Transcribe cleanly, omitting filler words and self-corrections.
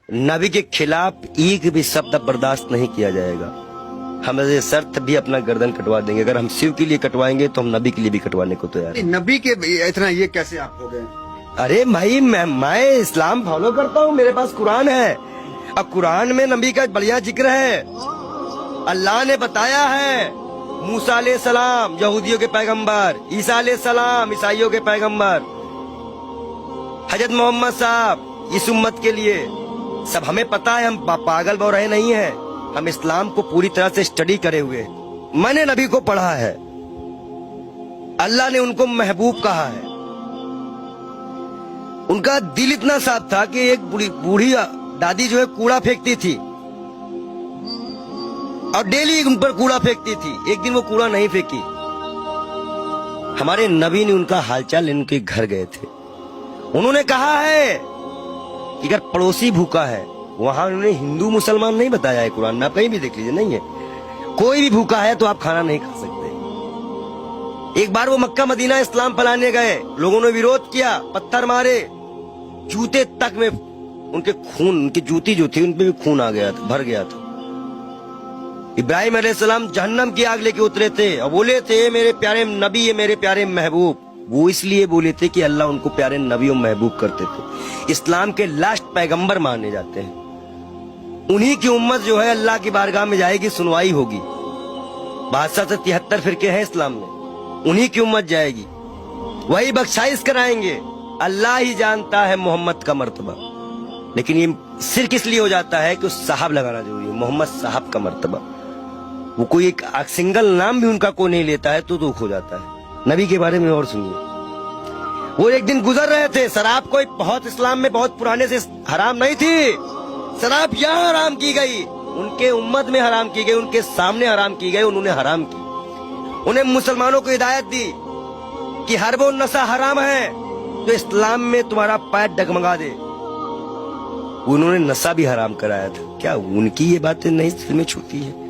नबी के खिलाफ एक भी शब्द बर्दाश्त नहीं किया जाएगा। हम ऐसे शर्त भी अपना गर्दन कटवा देंगे। अगर हम शिव के लिए कटवाएंगे तो हम नबी के लिए भी कटवाने को तैयार हैं। नबी के इतना ये कैसे आप हो गए? अरे भाई मैं इस्लाम फॉलो करता हूँ, मेरे पास कुरान है। अब कुरान में नबी का बढ़िया जिक्र है। अल्लाह ने बताया है, मूसा अलैहिस्सलाम यहूदियों के पैगंबर, ईसा अलैहिस्सलाम ईसाइयों के पैगंबर, हजरत मोहम्मद साहब इस उम्मत के लिए सब हमें पता है। हम पागल बौराहे नहीं हैं, हम इस्लाम को पूरी तरह से स्टडी करे हुए हैं। मैंने नबी को पढ़ा है, अल्लाह ने उनको महबूब कहा है। उनका दिल इतना साफ था कि एक बूढ़ी दादी जो है कूड़ा फेंकती थी और डेली उन पर कूड़ा फेंकती थी। एक दिन वो कूड़ा नहीं फेंकी। हमारे नबी ने उनका हालचाल उनके घर गए थे। उन्होंने कहा है कि अगर पड़ोसी भूखा है, वहां उन्होंने हिंदू मुसलमान नहीं बताया है कुरान में, आप कहीं भी देख लीजिए, नहीं है। कोई भी भूखा है तो आप खाना नहीं खा सकते। एक बार वो मक्का मदीना इस्लाम फैलाने गए, लोगों ने विरोध किया, पत्थर मारे, जूते तक में उनके खून, उनकी जूती जो थी उन पे भी खून आ गया था, भर गया था। इब्राहिम अलैहिस्सलाम जहन्नम की आग लेके उतरे थे और बोले थे मेरे प्यारे नबी, ये मेरे प्यारे महबूब। वो इसलिए बोले थे कि अल्लाह उनको प्यारे नबी और महबूब करते थे। इस्लाम के लास्ट पैगंबर माने जाते हैं। उन्हीं की उम्मत जो है अल्लाह की बारगाह में जाएगी, सुनवाई होगी। 62 से 73 फिरके हैं इस्लाम में, उन्हीं की उम्मत जाएगी, वही बख्शाइश कराएंगे। अल्लाह ही जानता है मोहम्मद का मर्तबा, लेकिन ये सिर्फ इसलिए हो जाता है कि उस साहब लगाना जरूरी है, मोहम्मद साहब का मर्तबा। वो कोई एक सिंगल नाम भी उनका कोई नहीं लेता है तो दुख हो जाता है। नबी के बारे में और सुनिए। वो एक दिन गुजर रहे थे, शराब कोई बहुत इस्लाम में बहुत पुराने से हराम नहीं थी। शराब यहाँ हराम की गई, उनके उम्मत में हराम की गई, उनके सामने हराम की गई, उन्होंने हराम की। उन्हें मुसलमानों को हिदायत दी कि हर वो नशा हराम है जो इस्लाम में तुम्हारा पैर डगमगा दे। उन्होंने नशा भी हराम कराया था। क्या उनकी ये बातें नहीं दिल में छूती है?